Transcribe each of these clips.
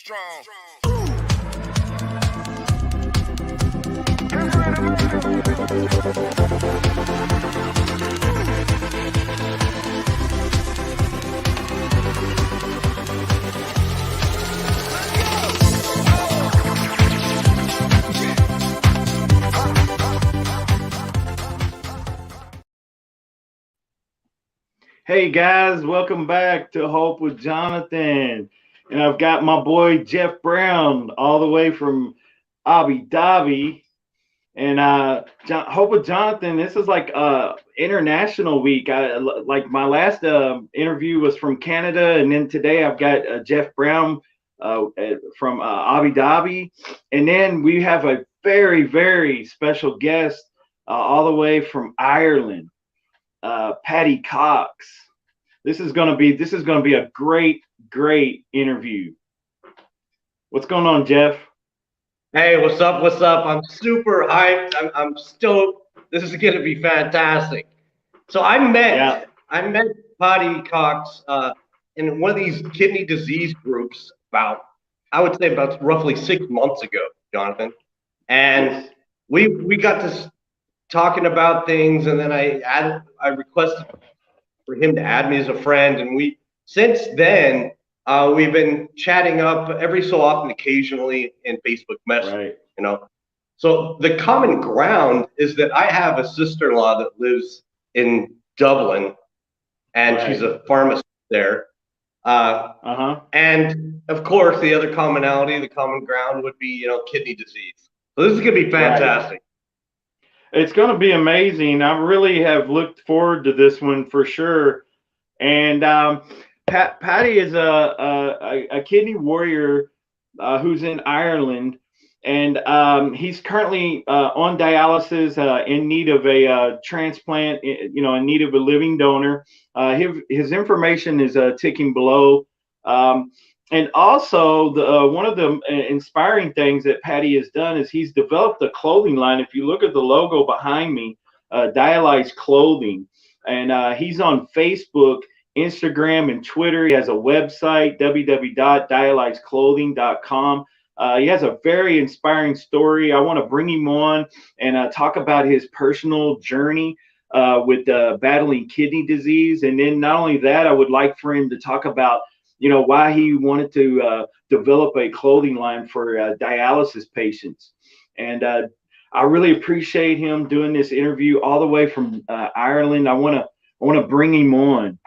strong. Hey guys, welcome back to Hope with Jonathan. And I've got my boy Jeff Brown all the way from Abu Dhabi. And Hope with Jonathan, this is like international week. Like my last interview was from Canada, and then today I've got Jeff Brown from Abu Dhabi. And then we have a very, very special guest all the way from Ireland. Paddy Cox. This is gonna be a great interview. What's going on, Jeff? Hey, what's up? What's up? I'm super hyped. I'm stoked. This is gonna be fantastic. So I met Paddy Cox in one of these kidney disease groups about roughly 6 months ago, Jonathan. And we got to talking about things, and then I requested for him to add me as a friend, and since then we've been chatting up every so often, occasionally in Facebook Messenger. Right. So the common ground is that I have a sister-in-law that lives in Dublin, and she's a pharmacist there. And of course, the other commonality, the common ground would be kidney disease. So this is gonna be fantastic. Right. It's going to be amazing. I really have looked forward to this one for sure. And Paddy is a kidney warrior who's in Ireland, and he's currently on dialysis, in need of a transplant. In need of a living donor. His information is ticking below. And also, one of the inspiring things that Paddy has done is he's developed a clothing line. If you look at the logo behind me, DiaLize Clothing, and he's on Facebook, Instagram, and Twitter. He has a website, www.dialyzeclothing.com. He has a very inspiring story. I want to bring him on and talk about his personal journey with battling kidney disease. And then not only that, I would like for him to talk about why he wanted to develop a clothing line for dialysis patients. And I really appreciate him doing this interview all the way from Ireland. I want to bring him on.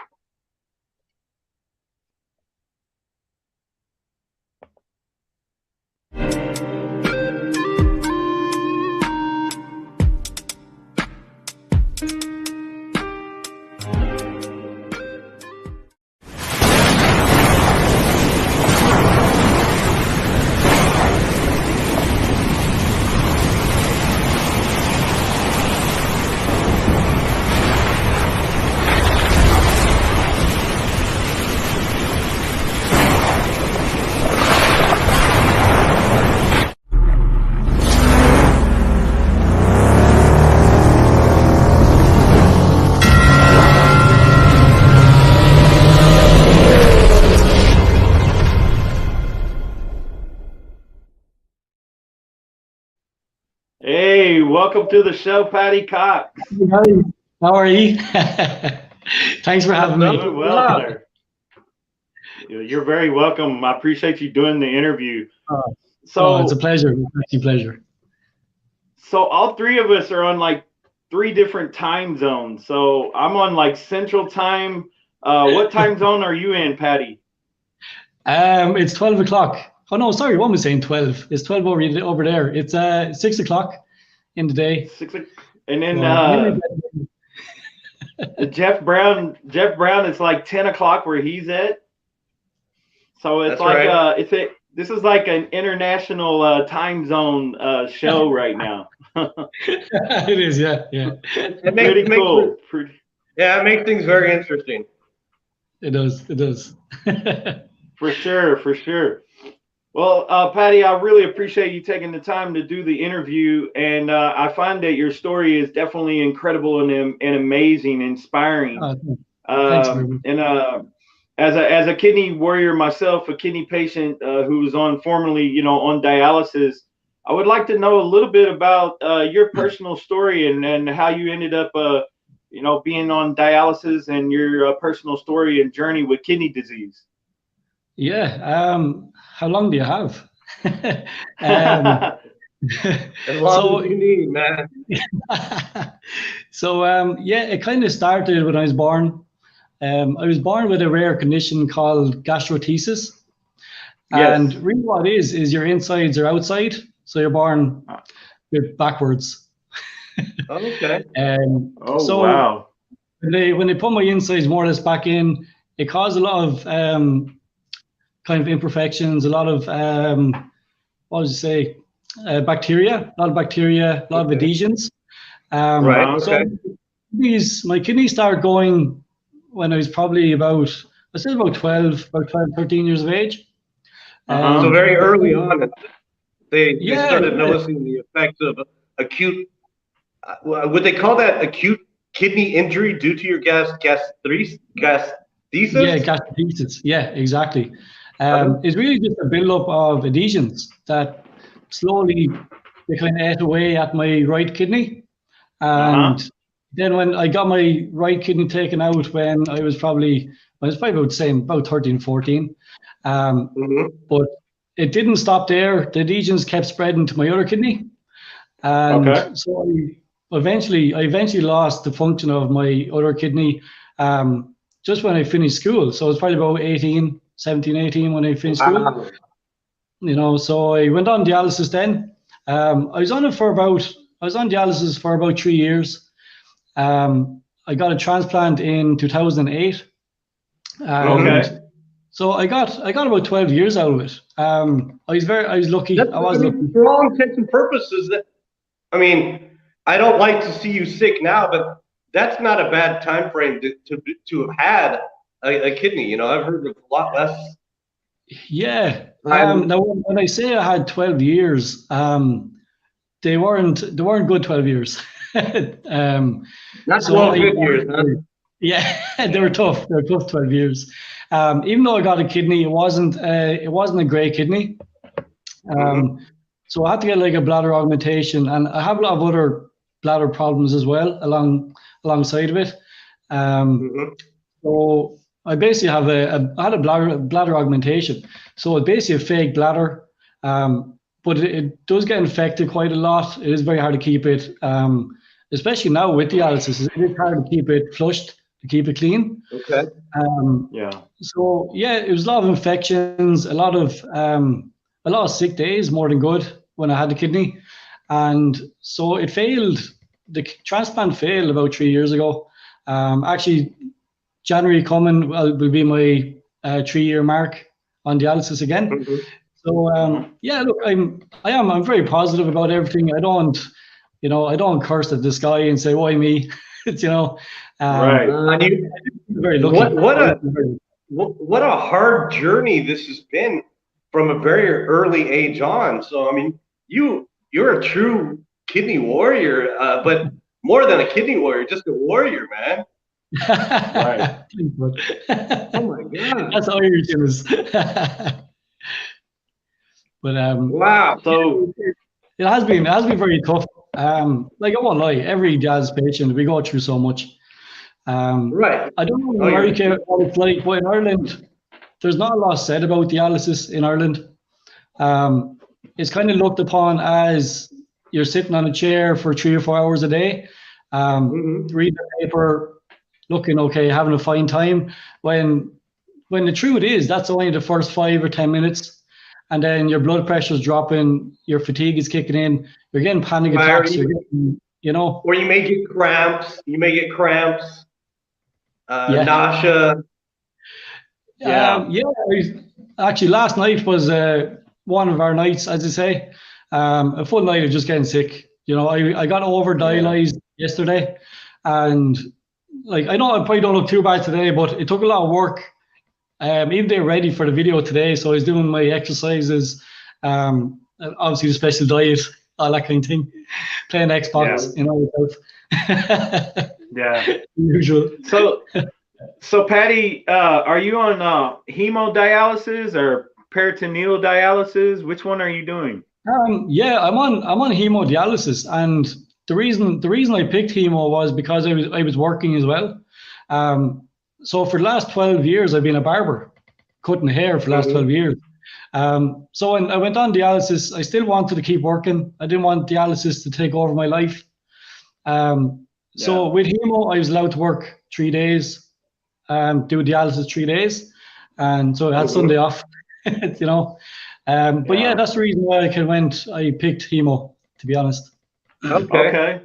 Hey, welcome to the show, Paddy Cox. Hi, how are you? Thanks for having me. Well, sir. You're very welcome. I appreciate you doing the interview. It's a pleasure. It's a pleasure. So all three of us are on like 3 different time zones. So I'm on like Central Time. What time zone are you in, Paddy? It's 12 o'clock. Oh no, sorry, what am I saying? 12. It's 12 over there. It's 6 o'clock in the day. 6 o'clock. And then Jeff Brown, it's like 10 o'clock where he's at. So it's this is like an international time zone show right now. It is, yeah. Pretty cool. It makes things very interesting. It does. For sure. Well, Paddy, I really appreciate you taking the time to do the interview, and I find that your story is definitely incredible and amazing, inspiring. Thanks very much. And as a kidney warrior myself, a kidney patient who was on formerly, on dialysis, I would like to know a little bit about your personal story and how you ended up, being on dialysis and your personal story and journey with kidney disease. Yeah. How long do you have? um, As long as you need, man. So yeah, it kind of started when I was born. I was born with a rare condition called gastroenteritis. Yes. And really what it is your insides are outside. So you're born backwards. Okay. So wow. When they put my insides more or less back in, it caused a lot of kind of imperfections, a lot of what would you say, bacteria, a lot of adhesions. Right. Okay. So my kidneys started going when I was probably about 12, 13 years of age. So very early on, they started noticing the effects of acute, would they call that acute kidney injury due to your gastroenteritis? Yeah, gastroenteritis. Yeah, exactly. It's really just a buildup of adhesions that slowly they kind of ate away at my right kidney. And then when I got my right kidney taken out when I was probably about the same, about 13, 14. But it didn't stop there. The adhesions kept spreading to my other kidney. And so I eventually lost the function of my other kidney just when I finished school. So I was probably about 17, 18 when I finished school. So I went on dialysis then. I was on dialysis for about 3 years. I got a transplant in 2008. So I got about 12 years out of it. I was lucky. For all intents and purposes, I don't like to see you sick now, but that's not a bad time frame to have had a kidney. I've heard of a lot less. Yeah. Now when I say I had 12 years, they weren't good 12 years. Not 12 good years, huh? Yeah, they were tough. They were tough 12 years. Even though I got a kidney, it wasn't a great kidney. So I had to get like a bladder augmentation, and I have a lot of other bladder problems as well alongside of it. So I basically I had a bladder augmentation. So it's basically a fake bladder, but it does get infected quite a lot. It is very hard to keep it, especially now with dialysis. It is hard to keep it flushed, to keep it clean. Okay. So yeah, it was a lot of infections, a lot of sick days, more than good when I had the kidney, and so it failed. The transplant failed about 3 years ago. Actually, January coming will be my 3-year mark on dialysis again. So yeah, look, I'm very positive about everything. I don't curse at the sky and say, why me? Right. Very lucky. What a hard journey this has been from a very early age on. So you're a true kidney warrior, but more than a kidney warrior, just a warrior, man. Right. Oh my God. That's all you're doing. But wow. So it has been very tough. Like I won't lie, every dialysis patient, we go through so much. Right. I don't know in America what it's like, but in Ireland, there's not a lot said about dialysis in Ireland. It's kind of looked upon as you're sitting on a chair for 3 or 4 hours a day, reading the paper, looking okay, having a fine time. When the truth is, that's only the first 5 or 10 minutes. And then your blood pressure is dropping, your fatigue is kicking in, you're getting panic attacks, Or you may get cramps. Nausea. Actually, last night was one of our nights, as I say, a full night of just getting sick. I got over DiaLize yesterday, and like I know I probably don't look too bad today, but it took a lot of work. Even they're ready for the video today, so I was doing my exercises, obviously the special diet, all that kind of thing, playing Xbox, Yeah. Yeah. Yeah. Usual. So Paddy, are you on hemodialysis or peritoneal dialysis? Which one are you doing? Yeah, I'm on hemodialysis, and the reason I picked hemo was because I was working as well. So for the last 12 years, I've been a barber, cutting hair for the last 12 years. So when I went on dialysis, I still wanted to keep working. I didn't want dialysis to take over my life. So with hemo, I was allowed to work 3 days, do dialysis 3 days, and so I had Sunday off, you know. But yeah, that's the reason why I picked hemo, to be honest. Okay.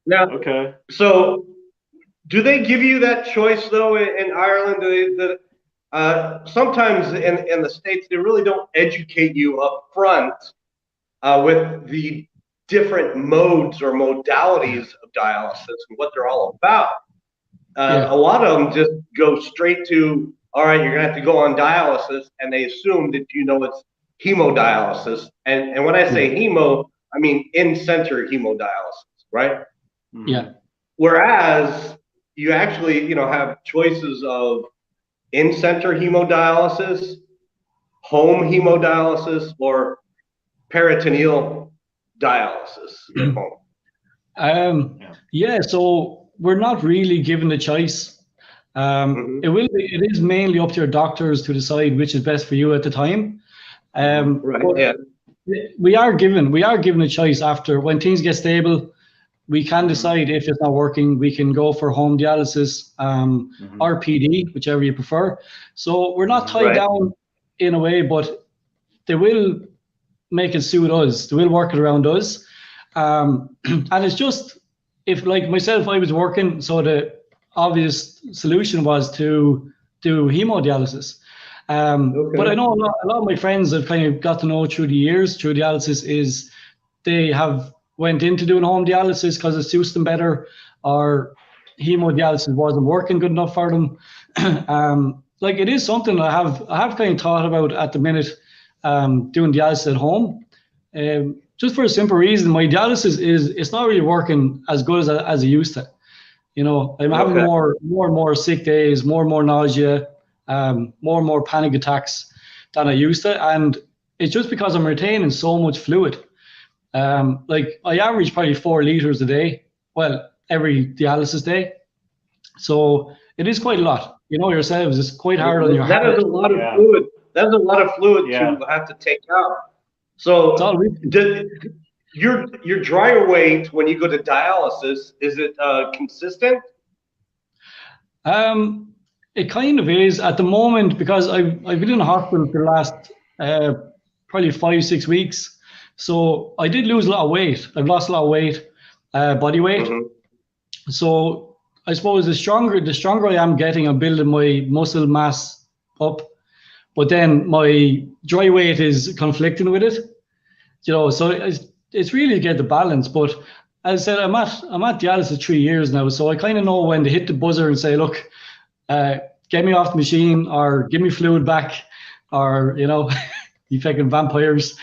Now, so do they give you that choice though in Ireland? Sometimes in the States, they really don't educate you up front with the different modes or modalities of dialysis and what they're all about. A lot of them just go straight to, all right, you're gonna have to go on dialysis, and they assume that it's hemodialysis. And when I say hemo, I mean in-center hemodialysis, right? Yeah. Whereas you actually, have choices of in-center hemodialysis, home hemodialysis, or peritoneal dialysis at home. Yeah, so we're not really given the choice. It is mainly up to your doctors to decide which is best for you at the time. We are given a choice after when things get stable. We can decide if it's not working, we can go for home dialysis, or PD, whichever you prefer. So we're not tied down in a way, but they will make it suit us. They will work it around us. And it's just, if like myself, I was working, so the obvious solution was to do hemodialysis. But I know a lot of my friends I've kind of got to know through the years, through dialysis, is they have went into doing home dialysis because it suits them better, or hemodialysis wasn't working good enough for them. Like it is something I have kind of thought about at the minute, doing dialysis at home. Just for a simple reason, my dialysis it's not really working as good as it used to. I'm having more and more sick days, more and more nausea, more and more panic attacks than I used to, and it's just because I'm retaining so much fluid. Like I average probably 4 liters a day, well, every dialysis day. So it is quite a lot. Yourselves, it's quite hard on your heart. That is a lot of fluid. That's a lot of fluid to have to take out. So your dryer weight when you go to dialysis, is it consistent? It kind of is at the moment, because I've been in the hospital for the last probably 5-6 weeks. So I did lose a lot of weight. I've lost a lot of weight, body weight. So I suppose the stronger I am getting, I'm building my muscle mass up. But then my dry weight is conflicting with it. So it's really to get the balance. But as I said, I'm at dialysis 3 years now, so I kind of know when to hit the buzzer and say, look, get me off the machine, or give me fluid back, or you fucking vampires.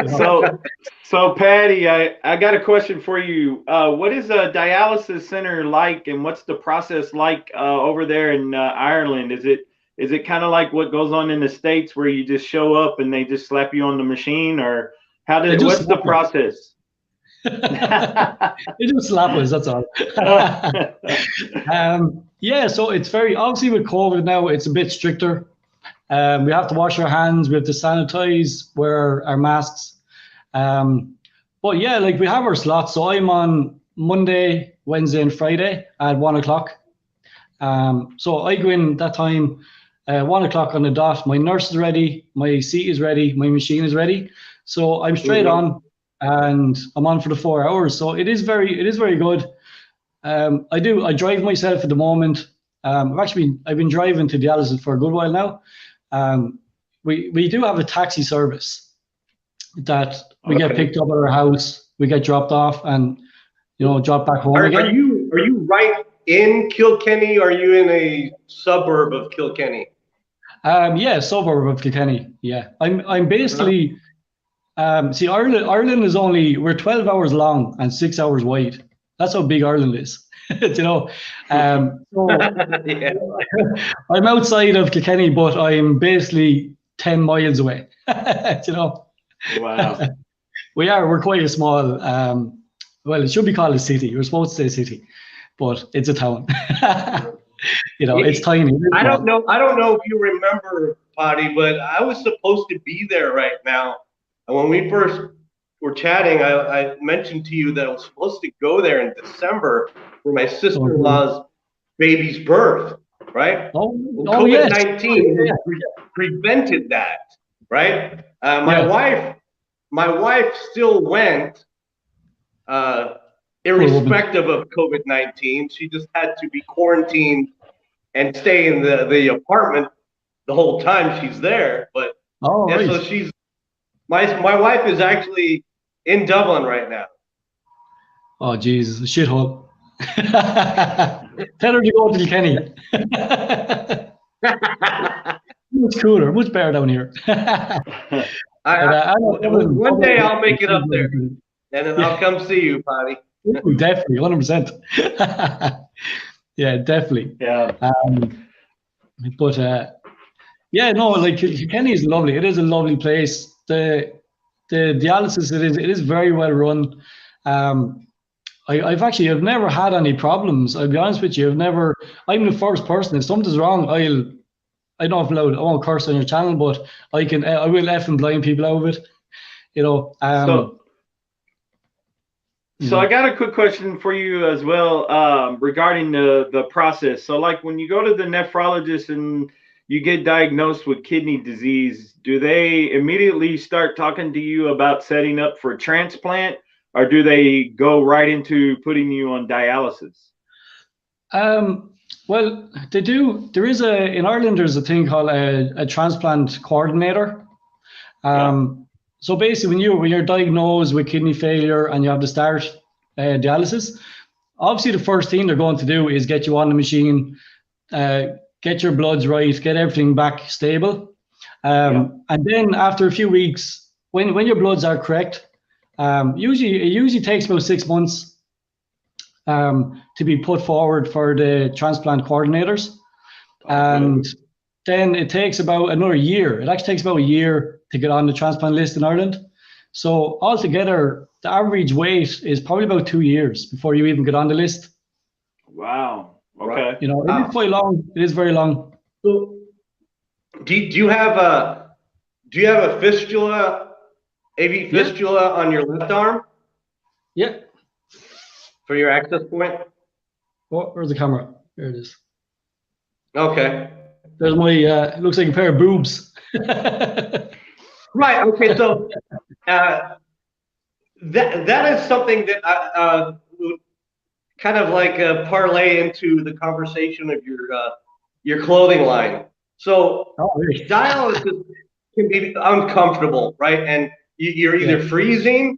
So Paddy, I got a question for you. What is a dialysis center like, and what's the process like over there in Ireland? Is it kind of like what goes on in the States, where you just show up and they just slap you on the machine, or what's the process? They just slap us, that's all. Yeah, so it's very, obviously with COVID now, it's a bit stricter. We have to wash our hands, we have to sanitize, wear our masks. But yeah, like we have our slots. So I'm on Monday, Wednesday, and Friday at 1 o'clock. So I go in that time, 1 o'clock on the dot. My nurse is ready, my seat is ready, my machine is ready. So I'm straight on, and I'm on for the 4 hours. So it is very good. I drive myself at the moment. I've been driving to dialysis for a good while now. We do have a taxi service that we get picked up at our house, we get dropped off, and dropped back home again. Are you right in Kilkenny, or are you in a suburb of Kilkenny? Yeah, suburb of Kilkenny. Yeah, I'm basically. See, Ireland is we're 12 hours long and 6 hours wide. That's how big Ireland is. You know, so Yeah. I'm outside of Kilkenny, but I'm basically 10 miles away. You know. Wow. We're quite a small. Well, it should be called a city. We're supposed to say city, but it's a town. You know, it's tiny. I don't know if you remember, Paddy, but I was supposed to be there right now. And when we first were chatting, I mentioned to you that I was supposed to go there in December for my sister-in-law's baby's birth, right? COVID-19 yes. prevented that, right? My wife still went, irrespective of COVID-19. She just had to be quarantined and stay in the apartment the whole time she's there. But so she's my wife is actually in Dublin right now. Oh Jesus, a shithole. Tell her to go to Kilkenny. Much cooler, much better down here. One day I'll make it up there, and then I'll come see you, Paddy. Definitely, 100%. Yeah, definitely. Yeah. But yeah, no, like Kilkenny is lovely. It is a lovely place. The dialysis it is very well run. I've never had any problems. I'll be honest with you. I'm the first person. If something's wrong, I don't know if I won't curse on your channel, but I will F and blind people out of it. You know. So I got a quick question for you as well, regarding the process. So like when you go to the nephrologist and you get diagnosed with kidney disease, do they immediately start talking to you about setting up for transplant, or do they go right into putting you on dialysis? Well, they do. In Ireland, there's a thing called a transplant coordinator. So basically, when you're diagnosed with kidney failure and you have to start dialysis, obviously the first thing they're going to do is get you on the machine, get your bloods right, get everything back stable, and then after a few weeks, when your bloods are correct, it usually takes about 6 months to be put forward for the transplant coordinators, and then it takes about another year. It actually takes about a year to get on the transplant list in Ireland. So altogether, the average wait is probably about 2 years before you even get on the list. Wow. Okay. You know, it is quite long. It is very long. So, do you have a fistula, AV fistula on your left arm? Yeah. For your access point? Oh, where's the camera? There it is. Okay. There's my, it looks like a pair of boobs. Right. Okay. So that is something that I would kind of like parlay into the conversation of your clothing line. So dialysis can be uncomfortable, right? And you're either freezing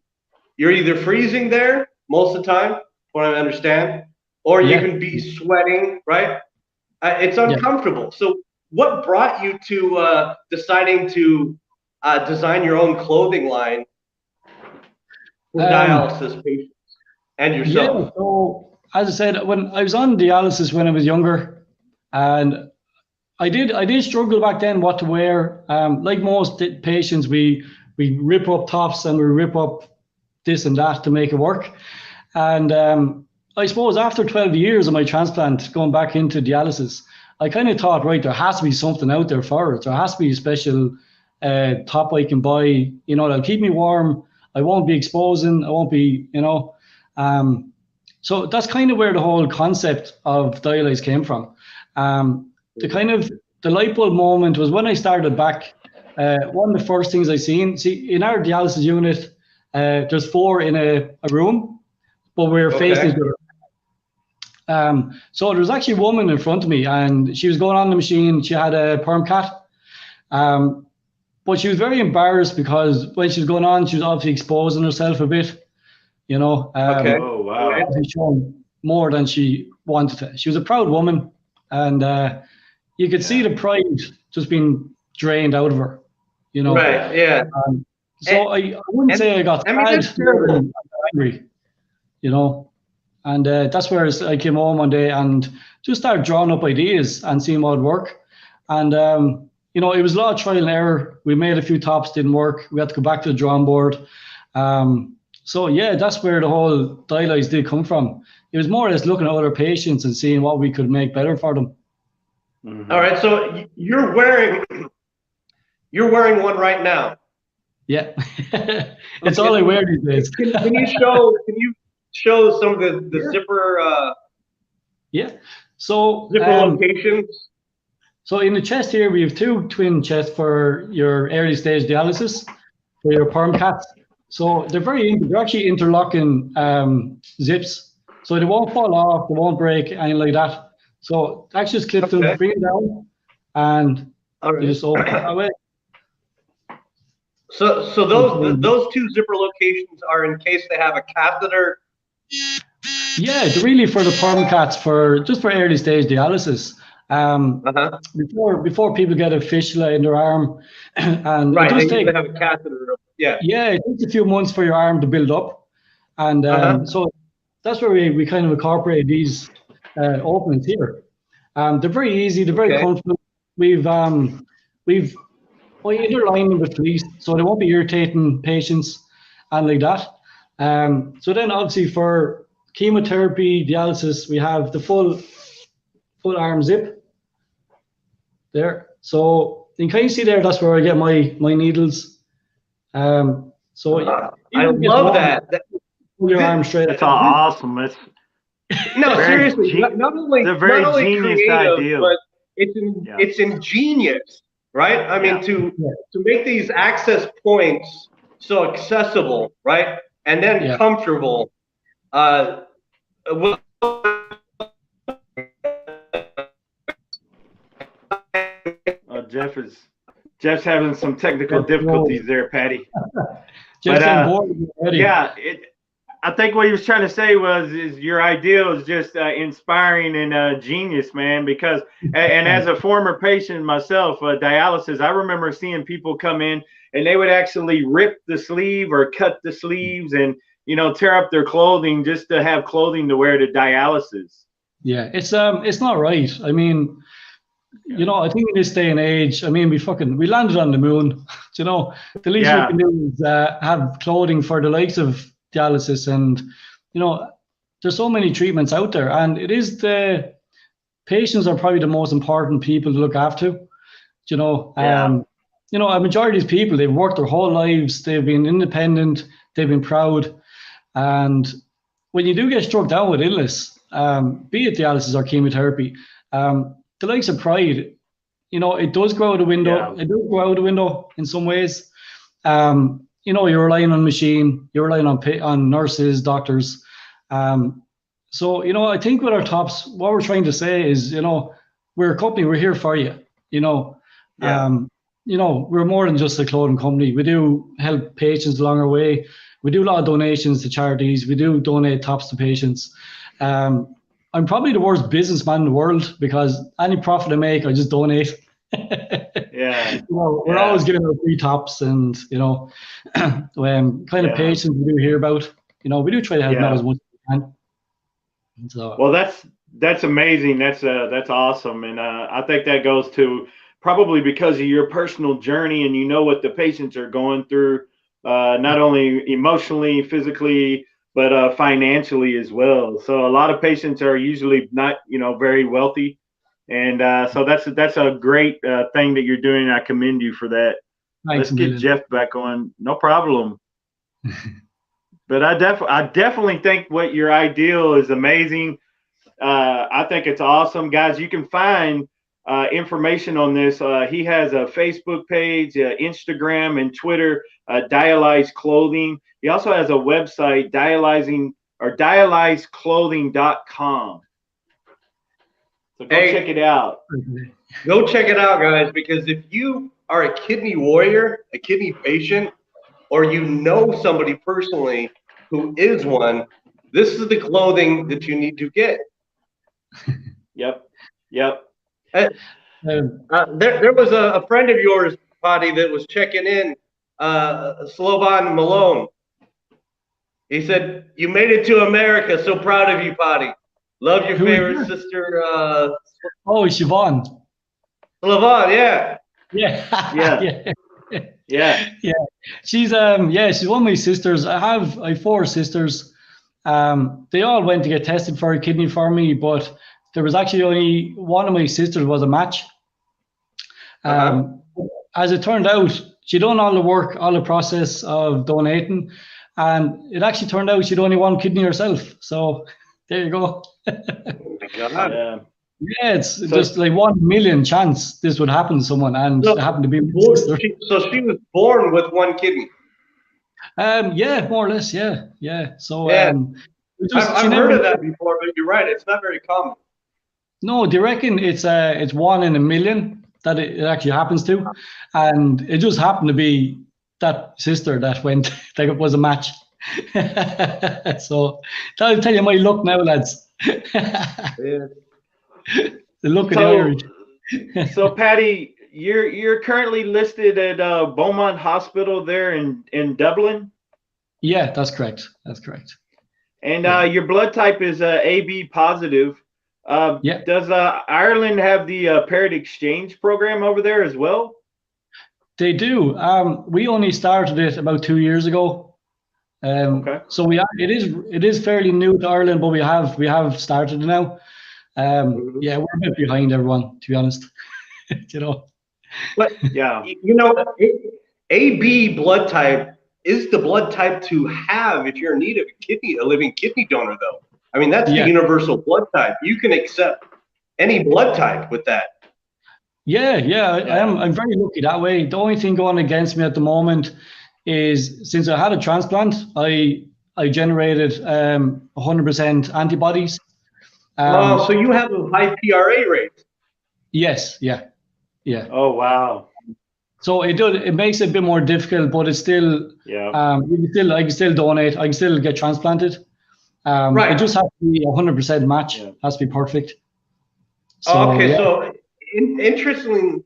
there most of the time, what I understand, or you can be sweating, right? It's uncomfortable. So what brought you to deciding to design your own clothing line for dialysis patients and yourself? Yeah, so as I said, when I was on dialysis when I was younger, and I did struggle back then what to wear. Like most patients, we rip up tops and we rip up this and that to make it work. And I suppose after 12 years of my transplant, going back into dialysis, I kind of thought, right, there has to be something out there for it. There has to be a special top I can buy, you know, that'll keep me warm. I won't be exposing. I won't be, you know. So that's kind of where the whole concept of DiaLize came from. The light bulb moment was when I started back. One of the first things I seen, in our dialysis unit, there's 4 in a room, but we're facing each other. So there was actually a woman in front of me, and she was going on the machine. She had a perm cat, but she was very embarrassed because when she was going on, she was obviously exposing herself a bit, you know. Oh wow! Showing more than she wanted to. She was a proud woman, and you could see the pride just being drained out of her, you know. Right. Yeah. So I wouldn't say I got sad, angry, you know. And that's where I came home one day and just started drawing up ideas and seeing what would work. And, you know, it was a lot of trial and error. We made a few tops, didn't work. We had to go back to the drawing board. So, yeah, that's where the whole DiaLize did come from. It was more or less looking at other patients and seeing what we could make better for them. Mm-hmm. All right, so you're wearing one right now. Yeah, it's all I wear these days. Can you show some of the zipper? Yeah. So zipper locations. So in the chest here, we have 2 twin chests for your early stage dialysis for your perm cats. So they're actually interlocking zips, so they won't fall off, they won't break, anything like that. So actually just clip them, bring it down, and you just open it that way. So those 2 zipper locations are in case they have a catheter. Yeah, they're really for the perm cats, just for early stage dialysis. Before people get a fistula in their arm, and right, it does they have a catheter. Yeah, it takes a few months for your arm to build up, and so that's where we kind of incorporate these openings here. They're very easy, they're very comfortable. We've interlined them with fleece, so they won't be irritating patients and like that. So then obviously for chemotherapy, dialysis, we have the full arm zip there. So you can kind of see there, that's where I get my needles. So I love that. Pull your arm straight. That's awesome. It's seriously, not only very genius creative, idea, but it's ingenious, right? I mean, to make these access points so accessible, right, and then comfortable. Jeff's having some technical difficulties there, Paddy. I think what he was trying to say is your idea is just inspiring and genius, man. Because and as a former patient myself, dialysis, I remember seeing people come in and they would actually rip the sleeve or cut the sleeves and tear up their clothing just to have clothing to wear to dialysis. Yeah, it's not right. I mean, I think in this day and age, I mean, we landed on the moon. The least we can do is have clothing for the likes of dialysis, and there's so many treatments out there, and it is the patients are probably the most important people to look after. A majority of these people, they've worked their whole lives, they've been independent, they've been proud, and when you do get struck down with illness, be it dialysis or chemotherapy, the likes of pride, it does go out the window. Yeah. It does go out the window in some ways. You're relying on machine, you're relying on nurses, doctors. So, I think with our tops, what we're trying to say is, we're a company, we're here for you. We're more than just a clothing company. We do help patients along our way. We do a lot of donations to charities. We do donate tops to patients. I'm probably the worst businessman in the world because any profit I make, I just donate. We're always giving out free tops and, kind of patients we do hear about. We do try to help them out as much as we can. So. Well, that's amazing. That's awesome. And I think that goes to probably because of your personal journey and what the patients are going through, not only emotionally, physically, but financially as well. So a lot of patients are usually not, very wealthy. And so that's a great thing that you're doing. I commend you for that. Thanks, Let's get Jeff back on. No problem. But I definitely think what your ideal is amazing. I think it's awesome. Guys, you can find information on this. He has a Facebook page, Instagram and Twitter, DiaLize Clothing. He also has a website, dialyzeclothing.com. So go check it out. Go check it out, guys, because if you are a kidney warrior, a kidney patient, or somebody personally who is one, this is the clothing that you need to get. Yep. There was a friend of yours, Paddy, that was checking in, Slovan Malone. He said, "You made it to America. So proud of you, Paddy. Love your favorite sister, Oh, Siobhan. Lavon." Yeah. Yeah. Yeah. Yeah. Yeah. She's she's one of my sisters. I have 4 sisters. They all went to get tested for a kidney for me, but there was actually only one of my sisters was a match. As it turned out, she done all the work, all the process of donating, and it actually turned out she'd only one kidney herself. So there you go. Oh my God. Yeah. Yeah, it's just like 1 million chance this would happen to someone, and it happened to be my sister. So she was born with one kidney. Yeah, more or less, yeah. So Yeah. I've heard of that before, but you're right, it's not very common. No, do you reckon it's 1 in a million that it actually happens to? And it just happened to be that sister that went, like it was a match. So that'll tell you my luck now, lads. Yeah. The luck of the Irish. So Paddy, you're currently listed at Beaumont Hospital there in Dublin. Yeah, that's correct. And your blood type is AB positive. Yeah. Does Ireland have the parent exchange program over there as well? They do. We only started it about 2 years ago. Okay. So it is fairly new to Ireland, but we have started it now. Yeah, we're a bit behind everyone, to be honest. You know. But yeah, AB blood type is the blood type to have if you're in need of a living kidney donor, though. I mean, that's the universal blood type. You can accept any blood type with that. Yeah. I'm very lucky that way. The only thing going against me at the moment is since I had a transplant, I generated 100% antibodies. So you have a high PRA rate. Yes, yeah. Oh wow. So it makes it a bit more difficult, but it's still I can still donate. I can still get transplanted. Right. It just has to be 100% match. It has to be perfect. So, okay. Yeah. So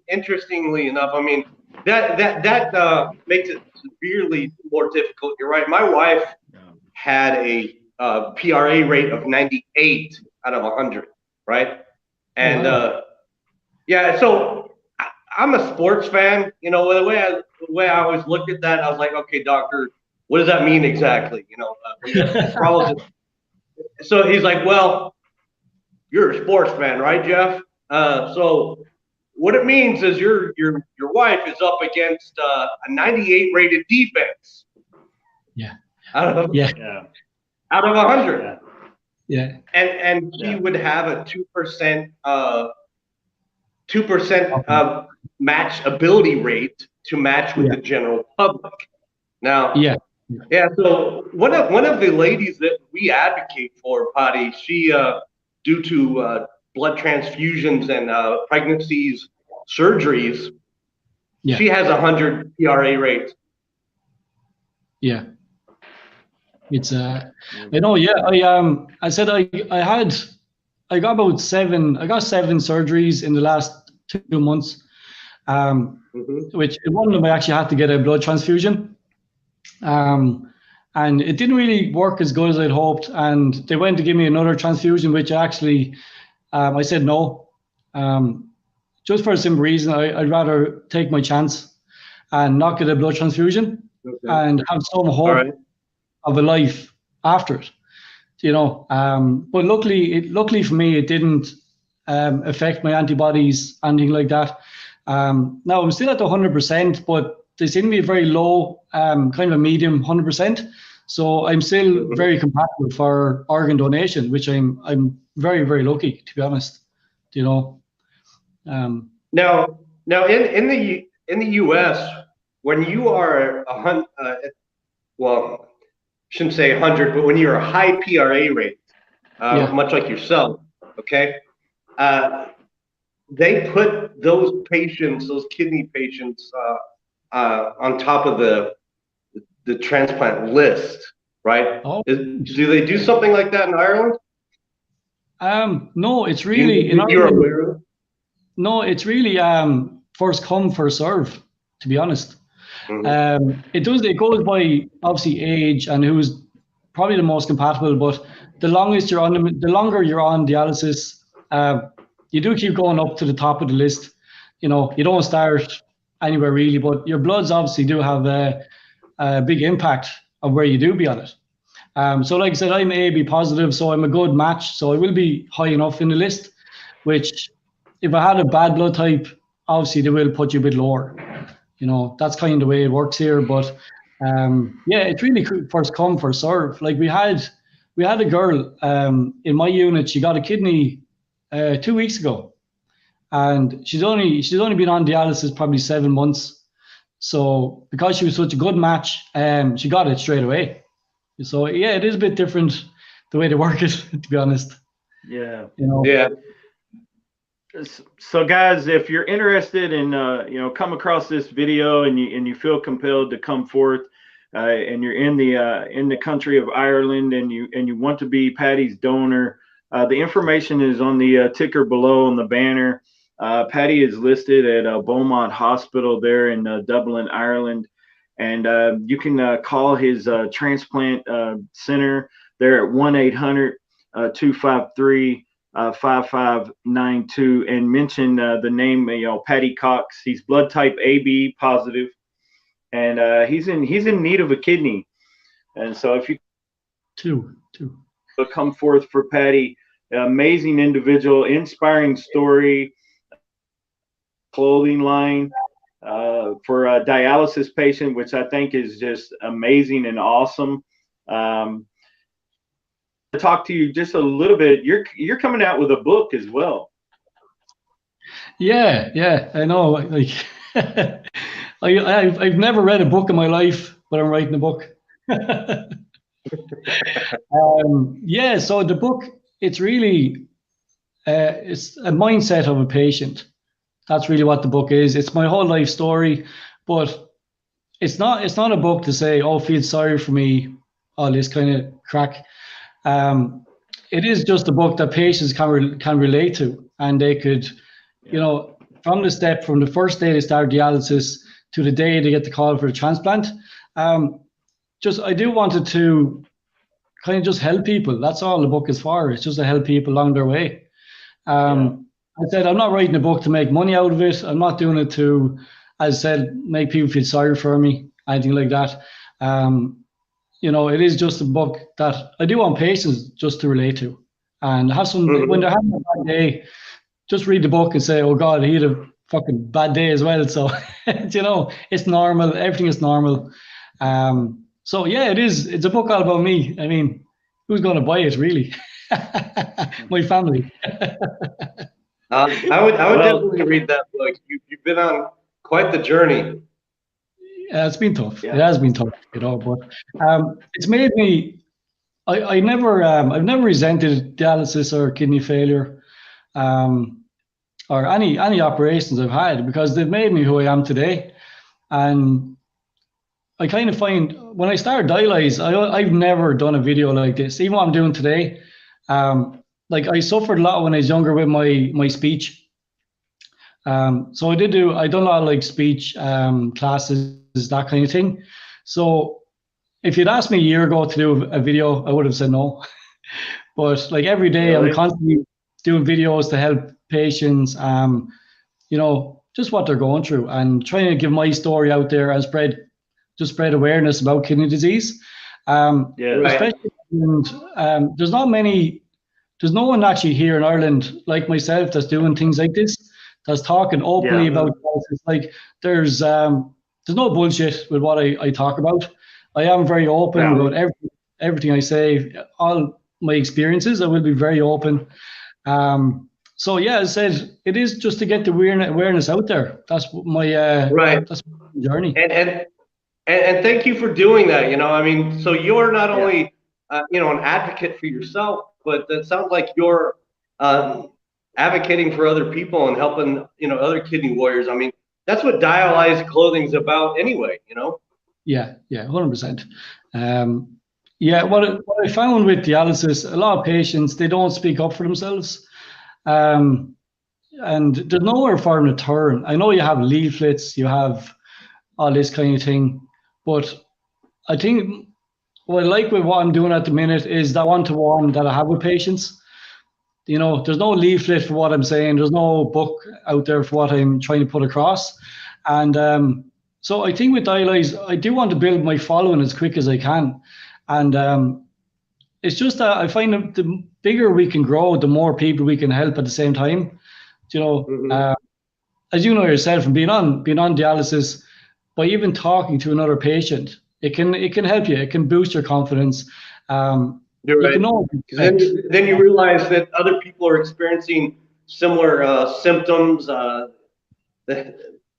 interestingly enough, I mean that makes it severely more difficult. You're right. My wife had a PRA rate of 98 out of 100. Right. And so I'm a sports fan. You know, the way I always looked at that, I was like, okay, doctor, what does that mean exactly? You know, so he's like, well, you're a sports fan, right, Jeff? So what it means is your wife is up against a 98 rated defense. Yeah. Out of 100. Yeah. And she would have a 2% match ability rate to match with the general public. Now, so one of the ladies that we advocate for, Paddy, she due to blood transfusions and pregnancies, surgeries, she has 100 PRA rate. Yeah. It's I know, I said I got 7 surgeries in the last 2 months. Which one of them I actually had to get a blood transfusion. And it didn't really work as good as I'd hoped. And they went to give me another transfusion, which actually I said no. Just for a simple reason, I'd rather take my chance and not get a blood transfusion and have some hope of a life after it. You know, but luckily for me, it didn't affect my antibodies, anything like that. Now I'm still at the 100%, but they seem to be very low, kind of a medium 100%. So I'm still very compatible for organ donation, which I'm very, very lucky, to be honest. You know. Now in the U.S., when you are shouldn't say 100, but when you're a high PRA rate, much like yourself, okay, they put those kidney patients, on top of the transplant list, right? Do they do something like that in Ireland? No, it's really in Ireland. No, it's really first come, first serve, to be honest. It goes by obviously age and who's probably the most compatible. But the longer you're on dialysis, you do keep going up to the top of the list. You know, you don't start anywhere really, but your bloods obviously do have a big impact of where you do be on it. So like I said, I'm AB positive, so I'm a good match. So I will be high enough in the list, which if I had a bad blood type, obviously they will put you a bit lower. You know, that's kind of the way it works here. But yeah, it's really first come, first serve. Like we had a girl in my unit, she got a kidney 2 weeks ago. And she's only been on dialysis probably 7 months. So because she was such a good match, she got it straight away. So yeah, it is a bit different the way they work it, to be honest. Yeah. You know. Yeah. So guys, if you're interested in you know, come across this video and you feel compelled to come forth, and you're in the country of Ireland and you want to be Paddy's donor, the information is on the ticker below on the banner. Paddy is listed at Beaumont Hospital there in Dublin, Ireland, and you can call his transplant center there at 1-800-253-5592 and mention the name, you know, Paddy Cox. He's blood type AB positive, and he's in need of a kidney. And so if you two come forth for Paddy, amazing individual, inspiring story. Clothing line for a dialysis patient, which I think is just amazing and awesome. To talk to you just a little bit, you're coming out with a book as well. Yeah, I know. Like, I've never read a book in my life, but I'm writing a book. Yeah, so the book, it's really it's a mindset of a patient. That's really what the book is. It's my whole life story, but it's not a book to say, oh, feel sorry for me, all this kind of crack. It is just a book that patients can relate to, and they could, you know, from the first day they start dialysis to the day they get the call for a transplant. I do wanted to kind of just help people. That's all the book is for. It's just to help people along their way. I said, I'm not writing a book to make money out of it. I'm not doing it to, as I said, make people feel sorry for me, anything like that. You know, it is just a book that I do want patients just to relate to, and have some, when they're having a bad day, just read the book and say, oh God, he had a fucking bad day as well. So, you know, it's normal. Everything is normal. So yeah, it's a book all about me. I mean, who's going to buy it really? My family. I would definitely read that book. You've been on quite the journey. Yeah, it's been tough. Yeah. It has been tough, you know. But it's made me. I've never resented dialysis or kidney failure, or any operations I've had, because they've made me who I am today. And I kind of find when I started DiaLize, I've never done a video like this, even what I'm doing today. Like I suffered a lot when I was younger with my speech. So I done a lot of like speech classes, that kind of thing. So if you'd asked me a year ago to do a video, I would have said no. But like every day, really? I'm constantly doing videos to help patients, you know, just what they're going through, and trying to give my story out there and spread awareness about kidney disease. Especially, and, there's no one actually here in Ireland like myself that's doing things like this, that's talking openly about it. Like there's no bullshit with what I talk about. I am very open about everything I say, all my experiences. I will be very open. So yeah, as I said, it is just to get the awareness out there. That's my that's my journey. And thank you for doing that. You know, I mean, so you're not only you know, an advocate for yourself, but it sounds like you're advocating for other people and helping, you know, other kidney warriors. I mean, that's what DiaLize Clothing is about anyway, you know? Yeah, 100%. Yeah, what I found with dialysis, a lot of patients, they don't speak up for themselves. And there's nowhere for them to turn. I know you have leaflets, you have all this kind of thing, but I think what I like with what I'm doing at the minute is that one-to-one that I have with patients. You know, there's no leaflet for what I'm saying. There's no book out there for what I'm trying to put across. And so I think with DiaLize, I do want to build my following as quick as I can. And it's just that I find that the bigger we can grow, the more people we can help at the same time. You know, as you know yourself, from being on dialysis, by even talking to another patient, it can help you. It can boost your confidence. You're right. Then you realize that other people are experiencing similar symptoms,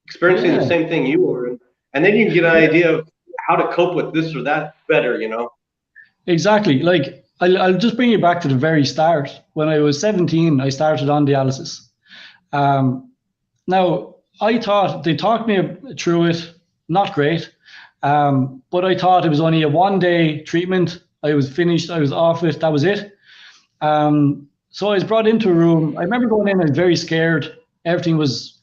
experiencing the same thing you were, and then you can get an idea of how to cope with this or that better. You know. Exactly. Like I'll just bring you back to the very start. When I was 17, I started on dialysis. Now I thought they talked me through it. Not great, but I thought it was only a 1-day treatment. I was finished. I was off it. That was it. So I was brought into a room. I remember going in. I was very scared. Everything was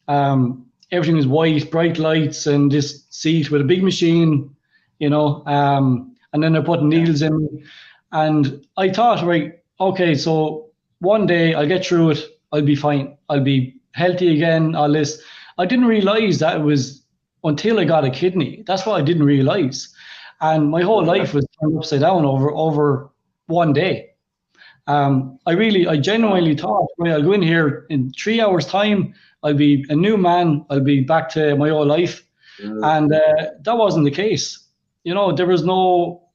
white, bright lights, and this seat with a big machine, you know. And then they're putting needles in me. And I thought, right, okay, so one day I'll get through it. I'll be fine. I'll be healthy again. All this. I didn't realize that it was until I got a kidney. That's what I didn't realize. And my whole life was turned upside down over one day. I genuinely thought, right, I'll go in here in 3 hours' time. I'll be a new man. I'll be back to my old life. And that wasn't the case. You know, there was no,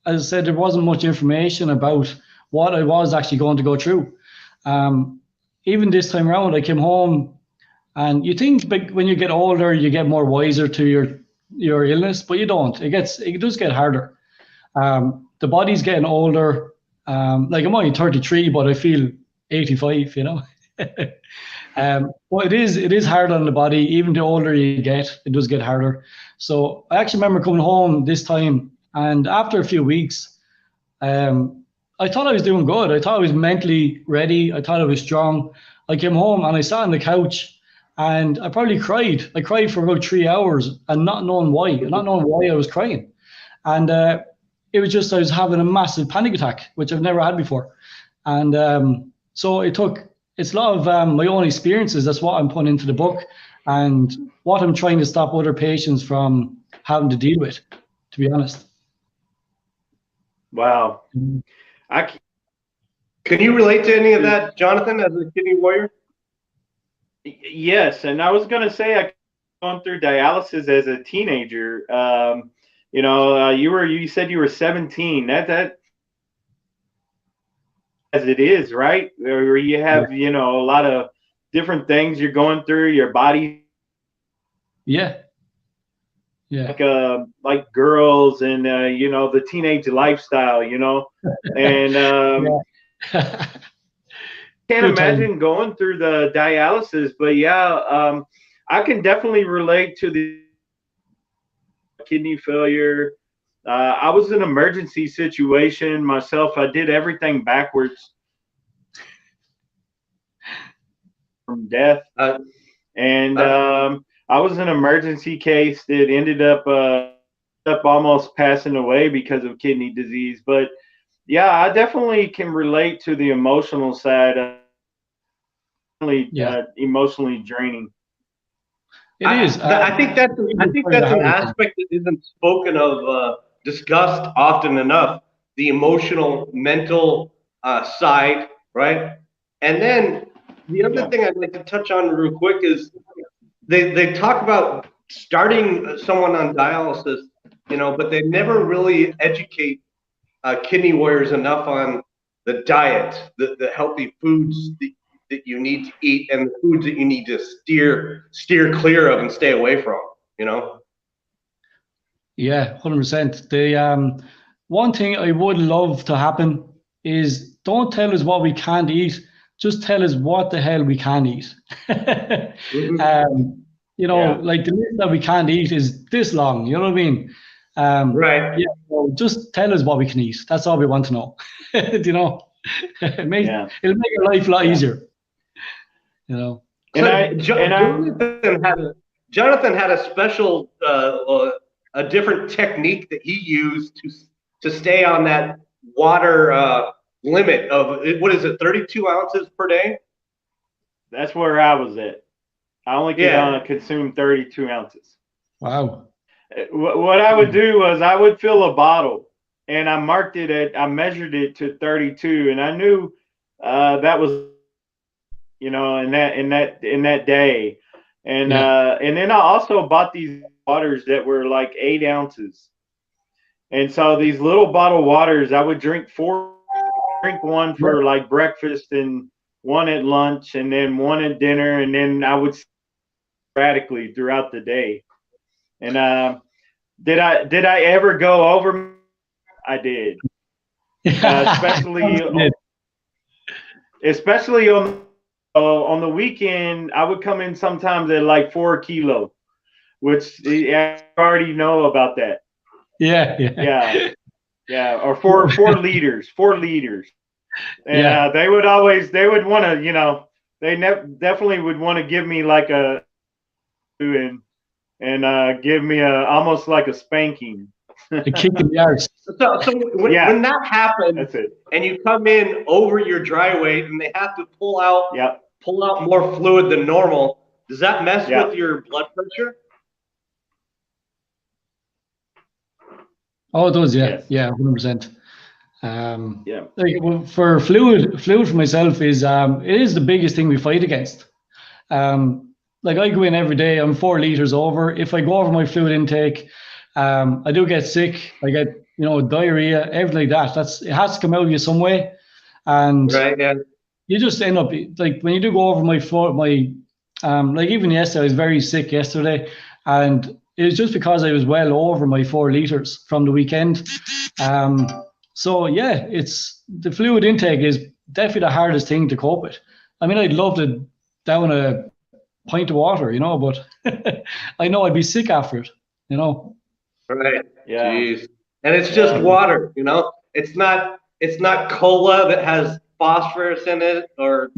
as I said, there wasn't much information about what I was actually going to go through. Even this time around, I came home, and you think when you get older, you get more wiser to your illness, but you don't. It does get harder. The body's getting older. Like I'm only 33, but I feel 85. You know. But it is hard on the body. Even the older you get, it does get harder. So I actually remember coming home this time, and after a few weeks, I thought I was doing good. I thought I was mentally ready. I thought I was strong. I came home and I sat on the couch, and I probably cried. I cried for about 3 hours, and not knowing why I was crying. And it was just I was having a massive panic attack, which I've never had before. And so it's a lot of my own experiences. That's what I'm putting into the book, and what I'm trying to stop other patients from having to deal with, to be honest. Wow. Can you relate to any of that, Jonathan, as a kidney warrior? Yes, and I was going to say I gone through dialysis as a teenager. You know, you said you were 17. That as it is, right? Where you have, you know, a lot of different things you're going through, your body. Yeah. Like girls and, you know, the teenage lifestyle, you know, and can't imagine going through the dialysis, but I can definitely relate to the kidney failure. I was in an emergency situation myself. I did everything backwards from death. And I was in an emergency case that ended up almost passing away because of kidney disease. But yeah, I definitely can relate to the emotional side. Emotionally draining. It is. I think that's an aspect that isn't spoken of, discussed often enough. The emotional, mental side, right? And then the other thing I'd like to touch on real quick is they talk about starting someone on dialysis, you know, but they never really educate kidney warriors enough on the diet, the healthy foods that you need to eat, and the foods that you need to steer clear of and stay away from, you know? Yeah, 100%. The one thing I would love to happen is don't tell us what we can't eat, just tell us what the hell we can eat. You know, like the list that we can't eat is this long, you know what I mean? Right. Yeah, so just tell us what we can eat. That's all we want to know. You know, it'll make your life a lot easier. You know, Jonathan had a special, a different technique that he used to stay on that water limit of, what is it, 32 ounces per day? That's where I was at. I only could consume 32 ounces. Wow. What I would do was I would fill a bottle, and I measured it to 32, and I knew that was, in that day, and then I also bought these waters that were like 8 ounces, and so these little bottle waters I would drink one for like breakfast and one at lunch and then one at dinner, and then I would radically throughout the day. And did I ever go over? I did, especially on the weekend. I would come in sometimes at like 4 kilo, which I already know about that. Yeah. Or 4 liters. And they would want to, they definitely would want to give me like and give me almost like a spanking. A kick in the arse. So when that happens, and you come in over your dry weight, and they have to pull out more fluid than normal, does that mess with your blood pressure? Oh, it does, yeah. Yeah, 100%. Like, for fluid for myself is it is the biggest thing we fight against. Like, I go in every day, I'm 4 liters over. If I go over my fluid intake, I do get sick. I get, diarrhea, everything like that. It has to come out of you some way. And you just end up, like, when you do go over my like even yesterday, I was very sick yesterday, and it was just because I was well over my 4 liters from the weekend. So yeah, the fluid intake is definitely the hardest thing to cope with. I mean, I'd love to down a pint of water, but I know I'd be sick after it, Right. Yeah. Jeez. And it's just water, It's not cola that has phosphorus in it, or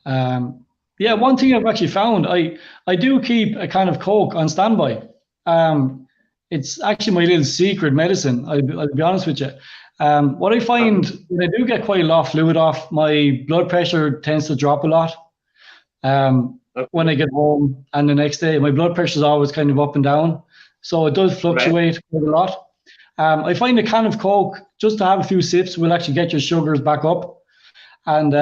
one thing I've actually found, I do keep a can of Coke on standby. It's actually my little secret medicine. I'll be honest with you. What I find when I do get quite a lot of fluid off, my blood pressure tends to drop a lot. When I get home, and the next day, my blood pressure is always kind of up and down. So it does fluctuate quite a lot. I find a can of Coke, just to have a few sips, will actually get your sugars back up. And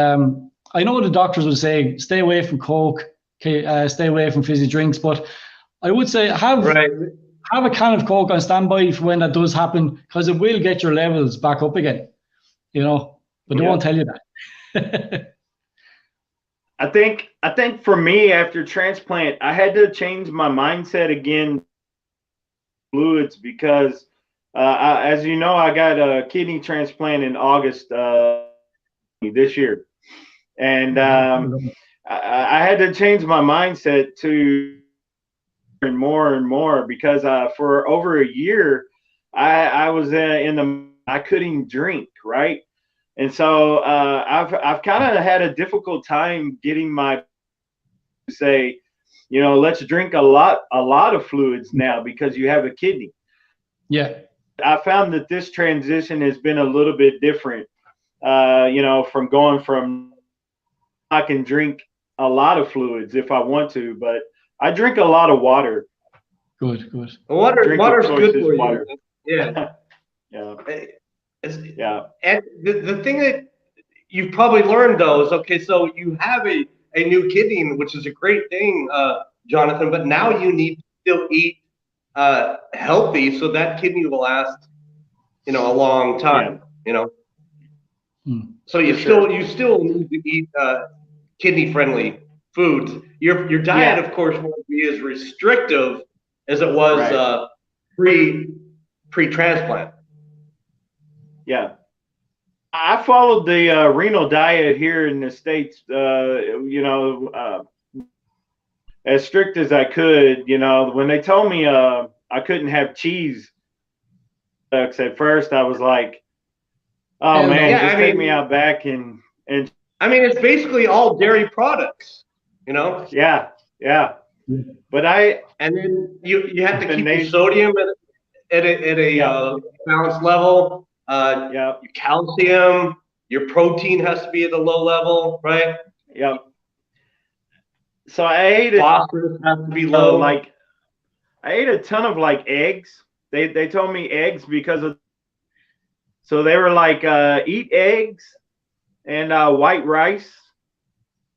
I know the doctors would say, stay away from Coke, stay away from fizzy drinks, but I would say have a can of Coke on standby for when that does happen, because it will get your levels back up again, but they won't tell you that. I think for me, after transplant, I had to change my mindset again, fluids, because as you know, I got a kidney transplant in August this year, and I had to change my mindset to more and more, because for over a year I was I couldn't drink, right? And so I've kind of had a difficult time getting my say, let's drink a lot of fluids now because you have a kidney. Yeah. I found that this transition has been a little bit different, from going from, I can drink a lot of fluids if I want to, but I drink a lot of water. Good. Water's good for you. Yeah. Yeah. And the thing that you've probably learned, though, is, okay, so you have a new kidney, which is a great thing, Jonathan, but now you need to still eat healthy, so that kidney will last, a long time, So you still need to eat kidney-friendly foods. Your diet, of course, won't be as restrictive as it was pre-transplant. Yeah. I followed the Renal diet here in the States, as strict as I could. When they told me I couldn't have cheese at first, I was like, oh, man, take me out back and I mean, it's basically all dairy products, Yeah. But and then you have to keep the sodium at a balanced level. Your calcium, your protein has to be at a low level, right? Yep. So I ate phosphorus has to be low. Like I ate a ton of like eggs. They told me eggs because of, so they were like eat eggs and white rice.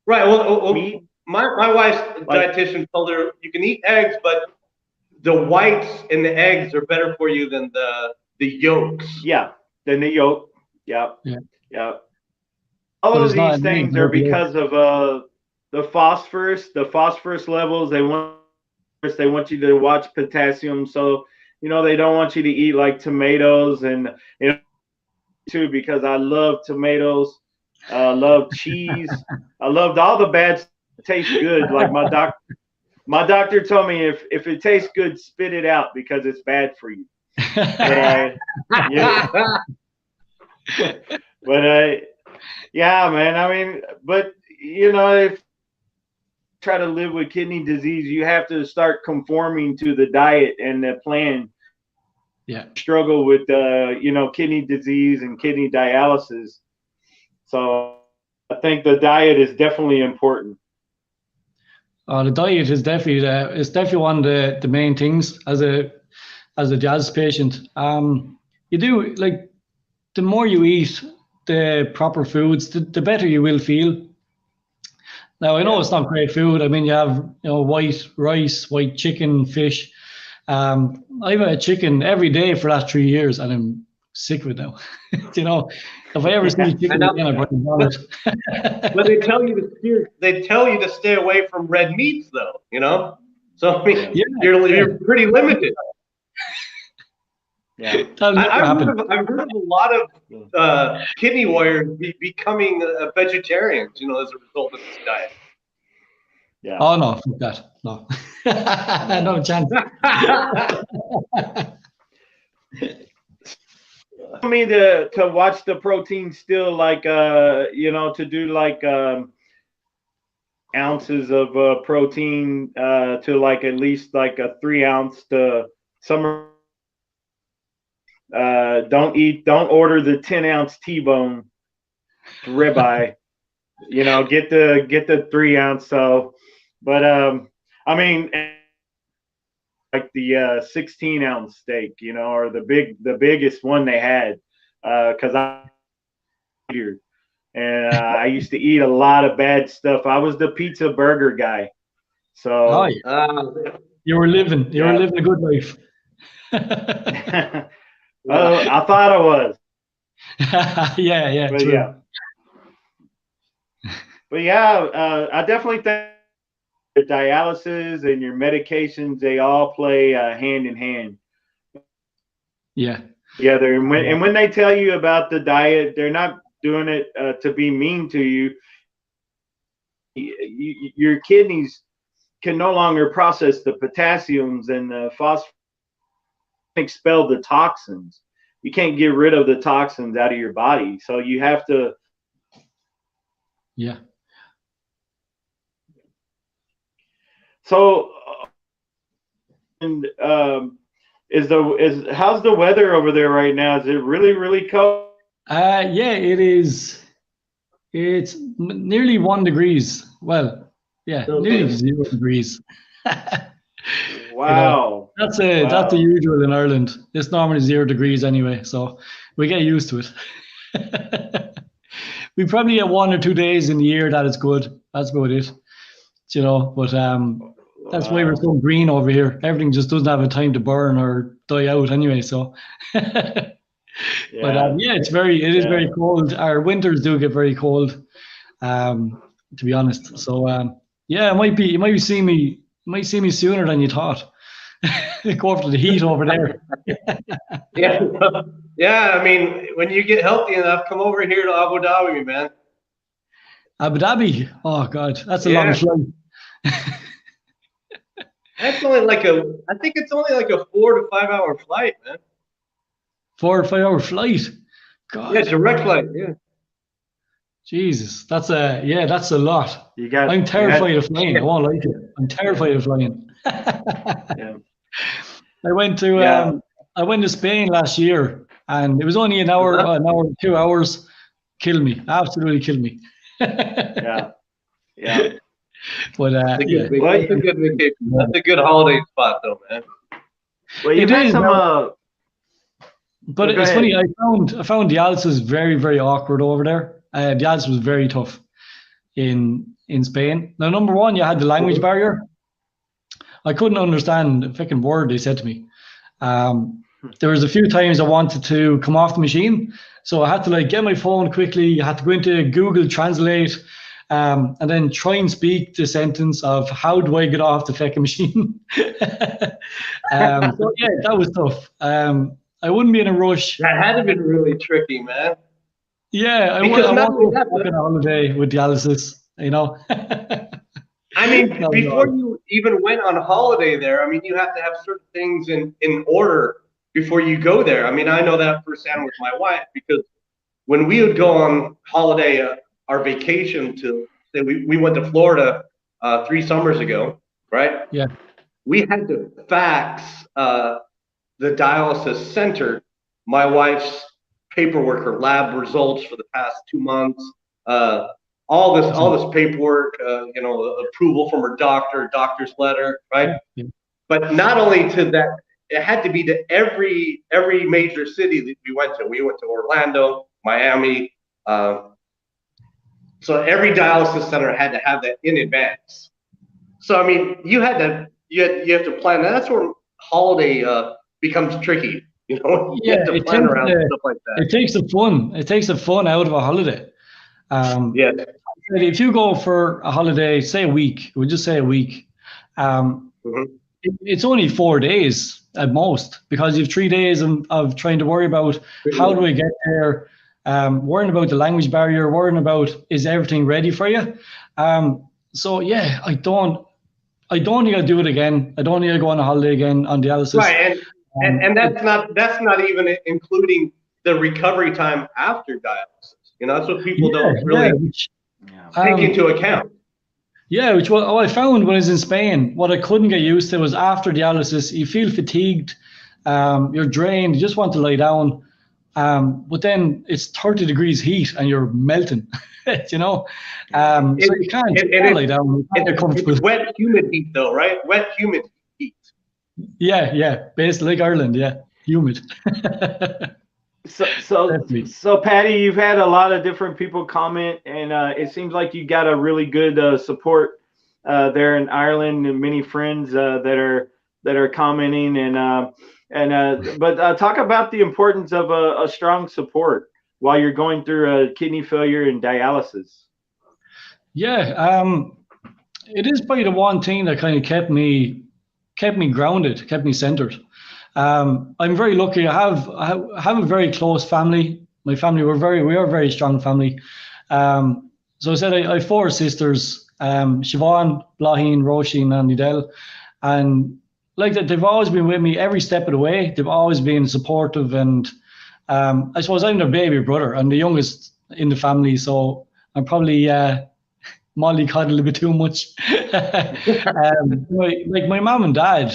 Right. Well, meat. My wife's dietitian told her you can eat eggs, but the whites in the eggs are better for you than the yolks. Yeah, than the yolk. Yeah. All of these things are because of the phosphorus levels. They want you to watch potassium. So, you know, they don't want you to eat like tomatoes and, you know, too, because I love tomatoes. Love cheese. I loved all the bad stuff that tastes good. Like my doctor told me if it tastes good, spit it out because it's bad for you. Yeah, man. I mean, but you know, if you try to live with kidney disease, you have to start conforming to the diet and the plan. Yeah. Struggle with you know, kidney disease and kidney dialysis. So I think the diet is definitely important. The diet is definitely one of the main things as a jazz patient. You do, like, the more you eat the proper foods, the better you will feel. Now I know it's not great food. I mean, you have, you know, white rice, white chicken, fish. I've had chicken every day for the last 3 years, and I'm sick of it now. You know, if I ever see chicken again, I'm probably vomit. But they tell you to stay away from red meats, though. You know, so I mean, you're pretty limited. Yeah, I've heard of a lot of kidney warriors becoming vegetarians, you know, as a result of this diet. Yeah. Oh no, fuck that. No. No chance. I mean, to watch the protein still, like you know, to do like ounces of protein to like at least like a 3 ounce to some. Don't order the 10 ounce T-bone ribeye. You know, get the 3 ounce. So, but I mean, like the 16 ounce steak, you know, or the biggest one they had, because I here and I used to eat a lot of bad stuff. I was the pizza burger guy. So you were living a good life. I thought I was. Yeah. But true. I definitely think the dialysis and your medications, they all play hand in hand. Yeah. Together. And when they tell you about the diet, they're not doing it to be mean to you. Your kidneys can no longer process the potassiums and the phosphorus, expel the toxins. You can't get rid of the toxins out of your body. So you have to. Yeah. So, and how's the weather over there right now? Is it really, really cold? Yeah, it is. It's nearly 1 degrees. Well, yeah, nearly 0 degrees. Wow. You know, that's the usual in Ireland. It's normally 0 degrees anyway, so we get used to it. We probably get 1 or 2 days in the year that is good. That's about it. You know, but that's why we're so green over here. Everything just doesn't have a time to burn or die out anyway. So, but it is very cold. Our winters do get very cold, to be honest. So you might see me sooner than you thought. Go after the heat over there. Yeah. I mean, when you get healthy enough, come over here to Abu Dhabi, man. Abu Dhabi. Oh God, that's a long flight. That's only I think it's only like a 4 to 5 hour flight, man. 4 or 5 hour flight. God. Yeah, direct flight. Yeah. Jesus, that's a lot. I'm terrified of flying. I won't lie to you. I'm terrified of flying. Yeah. I went to I went to Spain last year, and it was only an hour, 2 hours. Killed me, absolutely killed me. Yeah. But That's a good Well, that's a good vacation. That's a good holiday spot, though, man. well, you've it had is. some. But Go it's ahead. funny. I found dialysis very, very awkward over there. Dialysis was very tough in Spain. Now, number one, you had the language barrier. I couldn't understand a freaking word they said to me. There was a few times I wanted to come off the machine, so I had to like get my phone quickly. I had to go into Google Translate, and then try and speak the sentence of how do I get off the fucking machine. So yeah, that was tough. I wouldn't be in a rush. That had to be really tricky, man. Yeah, Because I not want to only that, go on a holiday with dialysis, you know. I mean, before you even went on holiday there, I mean, you have to have certain things in order before you go there. I mean, I know that firsthand with my wife, because when we would go on holiday, our vacation to, say we went to Florida 3 summers ago, right? Yeah. We had to fax the dialysis center my wife's paperwork, her lab results for the past 2 months, all this paperwork, approval from her doctor's letter, right? Yeah. But not only to that, it had to be to every major city that we went to. We went to Orlando, Miami. So every dialysis center had to have that in advance. So I mean, you have to plan. That's where holiday becomes tricky. You know, you have to plan around stuff like that. It takes the fun. It takes the fun out of a holiday. Yeah. If you go for a holiday, say a week, we'll just say a week. It's only 4 days at most, because you've 3 days of trying to worry about how do I get there, worrying about the language barrier, worrying about is everything ready for you. So yeah, I don't think I'll do it again. I don't think I'll go on a holiday again on dialysis. Right, and that's not even including the recovery time after dialysis. You know, that's what people don't really take into account. Yeah, which what I found when I was in Spain, what I couldn't get used to was after dialysis, you feel fatigued, you're drained, you just want to lie down. But then it's 30 degrees heat and you're melting, you know? So you can't lie down. It's wet, humid heat though, right? Wet, humid heat. Yeah. Basically like Ireland, yeah. Humid. So Paddy, you've had a lot of different people comment, and it seems like you got a really good support there in Ireland, and many friends that are commenting, but talk about the importance of a strong support while you're going through a kidney failure and dialysis. Yeah, it is probably the one thing that kind of kept me grounded, kept me centered. I'm very lucky. I have a very close family. My family, we are a very strong family. So I said I have 4 sisters, Siobhan, Blaheen, Roisin, and Nidel, and like that, they've always been with me every step of the way. They've always been supportive, and I suppose I'm their baby brother. I'm the youngest in the family, so I'm probably mollycoddled a bit too much. Like my mom and dad,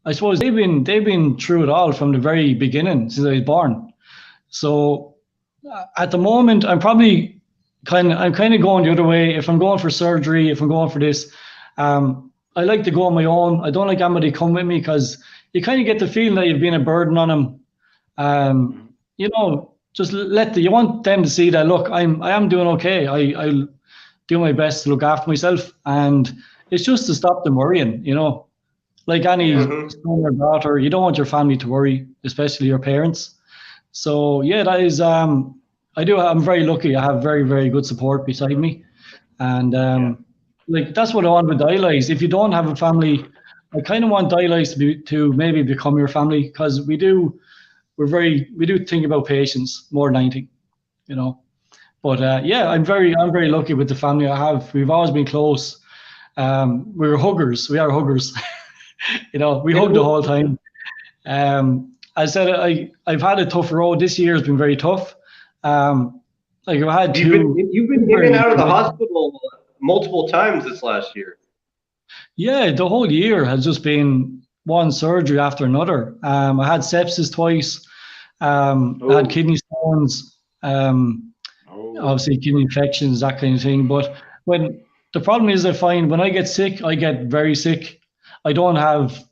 I suppose they've been through it all from the very beginning since I was born. So at the moment, I'm kind of going the other way. If I'm going for surgery, if I'm going for this, I like to go on my own. I don't like anybody come with me, because you kind of get the feeling that you've been a burden on them. You know, just you want them to see that, look, I am doing okay. I'll do my best to look after myself, and it's just to stop them worrying, you know. Like any son or daughter, you don't want your family to worry, especially your parents. So yeah, that is. I'm very lucky. I have very, very good support beside me, and like that's what I want with DiaLize. If you don't have a family, I kind of want DiaLize to maybe become your family, because we do think about patients more than anything, you know. But yeah, I'm very lucky with the family I have. We've always been close. We're huggers. We are huggers. You know, we hug the whole time. I said I've had a tough road. This year has been very tough. Like I've had you've been in and out of the hospital multiple times this last year. Yeah, the whole year has just been one surgery after another. I had sepsis twice. I had kidney stones. Obviously kidney infections, that kind of thing. But when the problem is, I find when I get sick, I get very sick. I don't have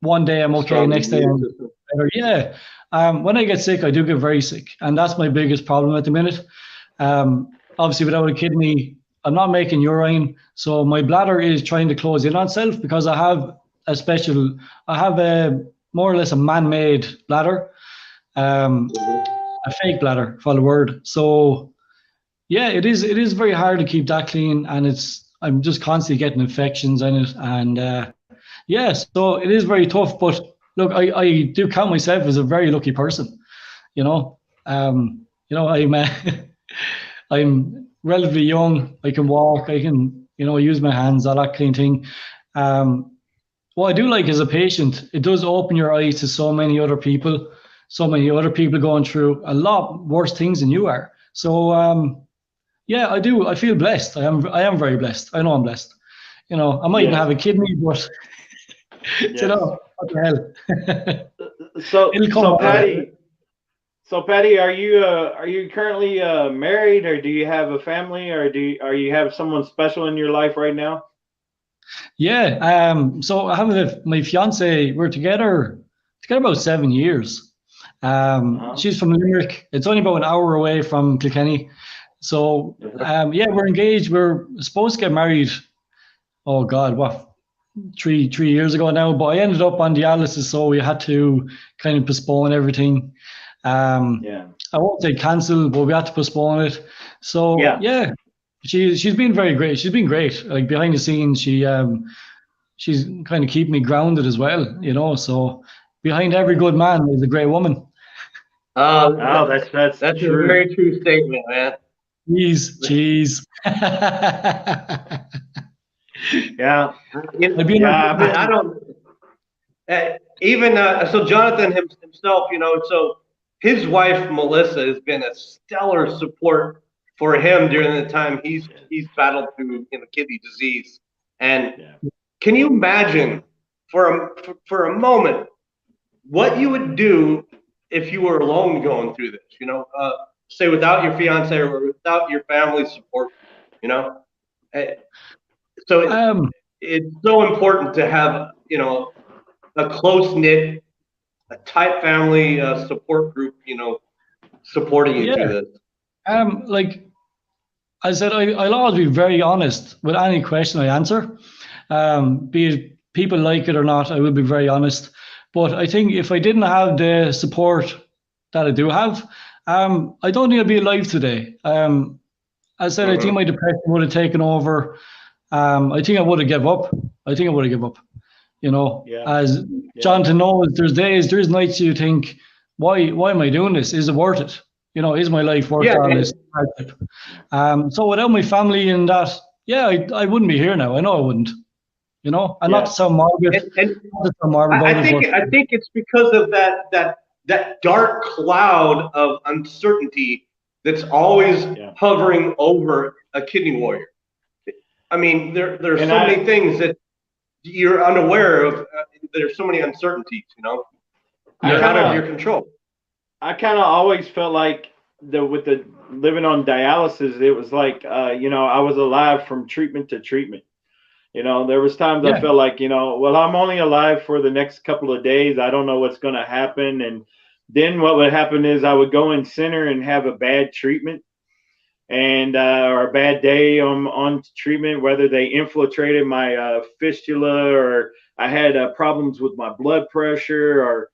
one day I'm okay, next day I'm better. Yeah. When I get sick, I do get very sick, and that's my biggest problem at the minute. Obviously, without a kidney, I'm not making urine, so my bladder is trying to close in on itself because I have a more or less a man-made bladder, a fake bladder, for the word. So yeah, it is very hard to keep that clean, and I'm just constantly getting infections in it, and yeah, so it is very tough. But look, I do count myself as a very lucky person. I'm I'm relatively young. I can walk. I can use my hands, all that kind of thing. What I do like as a patient, it does open your eyes to so many other people going through a lot worse things than you are. So yeah, I do. I feel blessed. I am very blessed. I know I'm blessed. I might not have a kidney, but what the hell. So Paddy, are you currently married, or do you have a family, or are you have someone special in your life right now? Yeah. So I have my fiance. We're together about 7 years. She's from Limerick. It's only about an hour away from Kilkenny. So yeah, we're engaged. We're supposed to get married. Oh God, what? 3 years ago now, but I ended up on dialysis, so we had to kind of postpone everything. I won't say cancel, but we had to postpone it. So yeah, she's been very great. She's been great. Like behind the scenes, she's kind of keeping me grounded as well. So behind every good man is a great woman. That's true. A very true statement, man. Cheese. Yeah. I don't. Even so, Jonathan himself, so his wife Melissa has been a stellar support for him during the time he's battled through kidney disease. And can you imagine for a moment what you would do if you were alone going through this? Say without your fiance or without your family support. So it's so important to have a close-knit, a tight family support group, supporting you through this. Like I said, I'll always be very honest with any question I answer. Be it people like it or not, I will be very honest. But I think if I didn't have the support that I do have, I don't think I'd be alive today. As I said, I think my depression would have taken over. I think I would have given up. As Jonathan knows, there's nights you think, why am I doing this? Is it worth it? Is my life worth all this? So without my family and that, I wouldn't be here now. I know I wouldn't. And not to sound morbid. I think it's because of that dark cloud of uncertainty that's always hovering over a kidney warrior. I mean, there are so many things that you're unaware of. There's so many uncertainties, They're out of your control. I kind of always felt like with the living on dialysis, it was like, I was alive from treatment to treatment. There was times I felt like, well, I'm only alive for the next couple of days. I don't know what's going to happen. And then what would happen is I would go in center and have a bad treatment and or a bad day on treatment, whether they infiltrated my fistula or I had problems with my blood pressure or,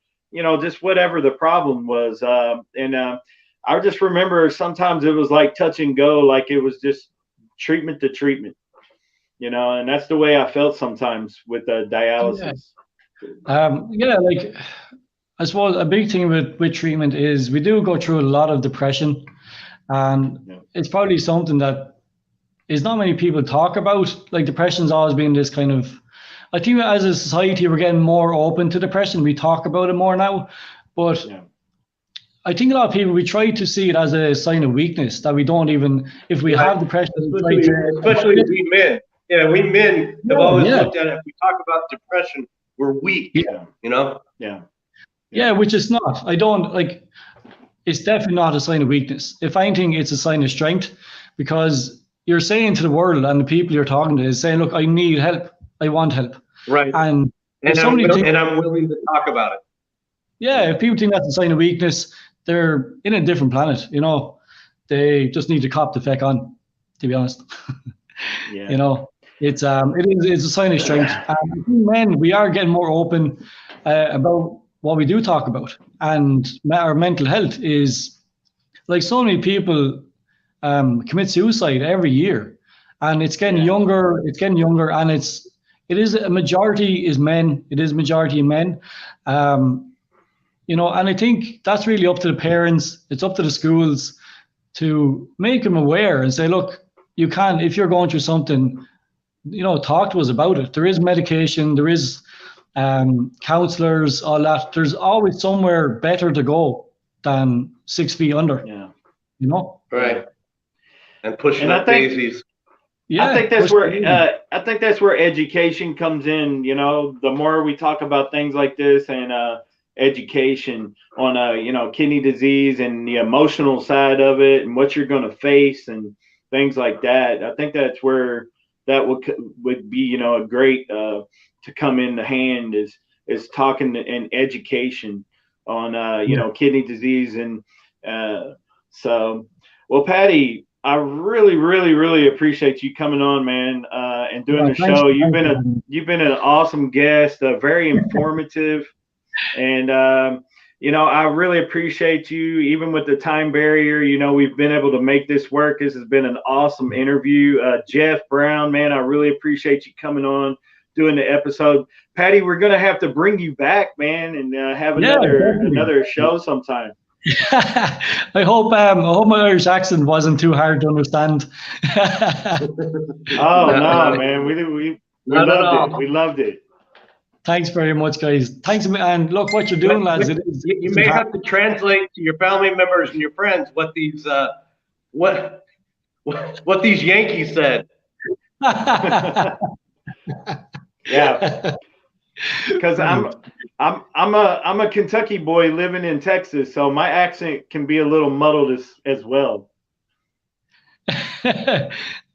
just whatever the problem was. I just remember sometimes it was like touch and go, like it was just treatment to treatment, and that's the way I felt sometimes with dialysis. Like I suppose a big thing with treatment is we do go through a lot of depression. And it's probably something that is not many people talk about. Like depression's always been this kind of, I think as a society, we're getting more open to depression. We talk about it more now, but I think a lot of people, we try to see it as a sign of weakness that we don't even, if we have depression, especially we men. Yeah, we men have always looked at it. If we talk about depression, we're weak. Yeah. You know. Yeah, which is not. I don't like. It's definitely not a sign of weakness. If anything, it's a sign of strength, because you're saying to the world and the people you're talking to is saying, "Look, I need help. I want help." Right. And I'm willing to talk about it. Yeah, if people think that's a sign of weakness, they're in a different planet. You know, they just need to cop the feck on. To be honest, you know, it's a sign of strength. Men, we are getting more open about what we do talk about, and our mental health is like so many people commit suicide every year, and it's getting younger. It's getting younger, and it is a majority is men. It is a majority men. You know, and I think that's really up to the parents. It's up to the schools to make them aware and say, look, you can, if you're going through something, you know, talk to us about it. There is medication, there is counselors, all that. There's always somewhere better to go than 6 feet under. Yeah. You know? Right. And pushing up daisies. Yeah, I think that's where education comes in. You know, the more we talk about things like this and education on you know, kidney disease and the emotional side of it and what you're going to face and things like that, I think that's where that would be, you know, a great to come in the hand is talking and education on you know, kidney disease. And so, well, Paddy, I really, really, really appreciate you coming on, man, and doing the show. You've been an awesome guest, very informative, and you know, I really appreciate you. Even with the time barrier, you know, we've been able to make this work. This has been an awesome interview. Jeff Brown, man, I really appreciate you coming on, doing the episode. Paddy, we're gonna have to bring you back, man, and have another show sometime. I hope my Irish accent wasn't too hard to understand. Oh no, man, we loved it. We loved it. Thanks very much, guys. Thanks, and look what you're doing, lads. You may have to translate to your family members and your friends what these what these Yankees said. Yeah, because I'm a Kentucky boy living in Texas, so my accent can be a little muddled as well.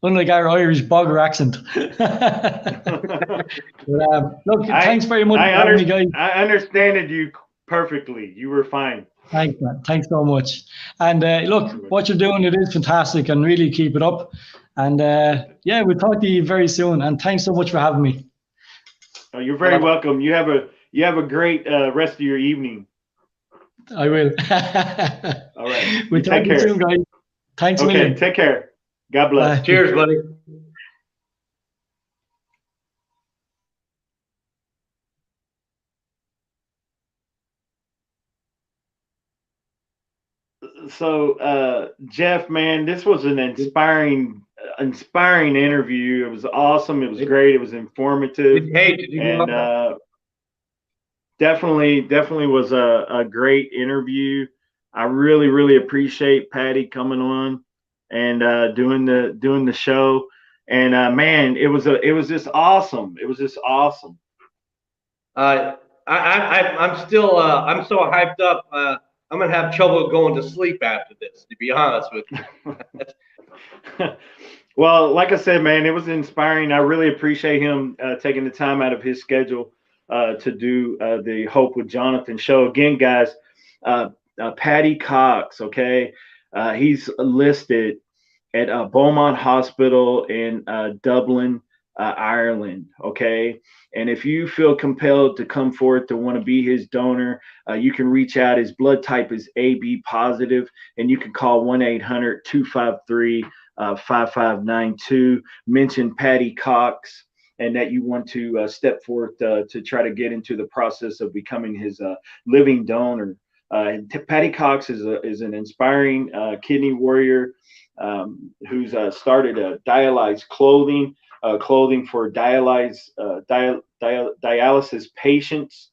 Unlike our Irish bogger accent. Look, thanks very much for having me, guys. I understood you perfectly. You were fine. Thanks, man. Thanks so much. And look, what you're doing, it is fantastic, and really keep it up. And yeah, we'll talk to you very soon. And thanks so much for having me. Oh, you're very welcome. You have a great rest of your evening. I will. All right. We'll talk to you soon, guys. Thanks, okay. Take care. God bless. Cheers, buddy. So, Jeff, man, this was an inspiring interview. It was awesome. It was great. It was informative. And definitely was a great interview. I really, really appreciate Paddy coming on and doing the show. And man, it was just awesome. It was just awesome. I'm still I'm so hyped up. I'm gonna have trouble going to sleep after this, to be honest with you. Well, like I said, man, it was inspiring. I really appreciate him taking the time out of his schedule to do the Hope with Jonathan show. Again, guys, Paddy Cox, okay? He's listed at Beaumont Hospital in Dublin, Ireland, okay? And if you feel compelled to come forward to want to be his donor, you can reach out. His blood type is AB positive, and you can call 1-800-253-5592. Mention Paddy Cox and that you want to step forth to try to get into the process of becoming his living donor. Paddy Cox is an inspiring kidney warrior who's started DiaLize Clothing. Clothing for dialysis patients,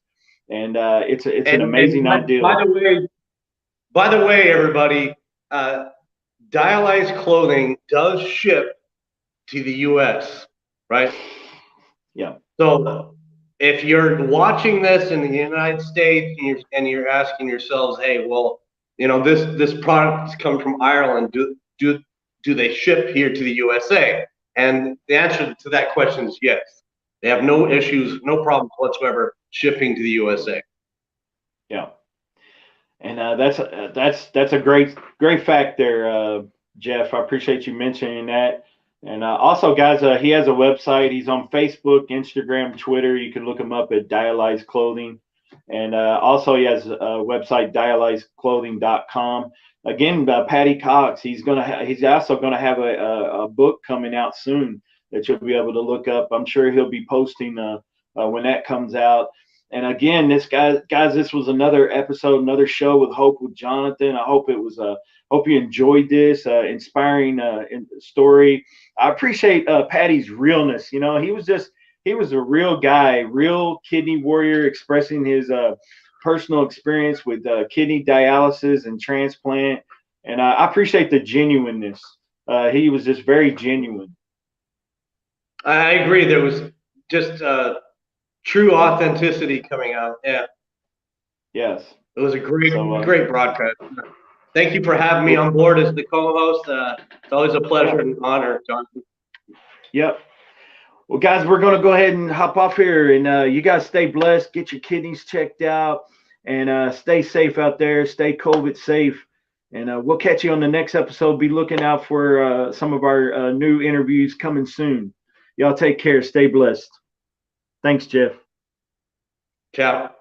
and it's an amazing idea. By the way, everybody, DiaLize Clothing does ship to the U.S. right? Yeah. So if you're watching this in the United States and you're asking yourselves, hey, well, this product comes from Ireland. Do they ship here to the USA? And the answer to that question is yes. They have no issues, no problems whatsoever shipping to the USA. Yeah. And that's a great fact there, Jeff. I appreciate you mentioning that. And also, guys, he has a website. He's on Facebook, Instagram, Twitter. You can look him up at DiaLize Clothing. And also, he has a website, dialyzeclothing.com. Again, Paddy Cox. He's also gonna have a book coming out soon that you'll be able to look up. I'm sure he'll be posting when that comes out. And again, guys, this was another episode, another show with Hope with Jonathan. I hope it was hope you enjoyed this inspiring story. I appreciate Paddy's realness. He was a real guy, real kidney warrior, expressing his personal experience with kidney dialysis and transplant. And I appreciate the genuineness. He was just very genuine. I agree. There was just true authenticity coming out. Yeah. Yes. It was a great broadcast. Thank you for having me on board as the co-host. It's always a pleasure and honor, Jonathan. Yep. Well, guys, we're going to go ahead and hop off here, and you guys stay blessed. Get your kidneys checked out, and stay safe out there. Stay COVID safe, and we'll catch you on the next episode. Be looking out for some of our new interviews coming soon. Y'all take care. Stay blessed. Thanks, Jeff. Ciao.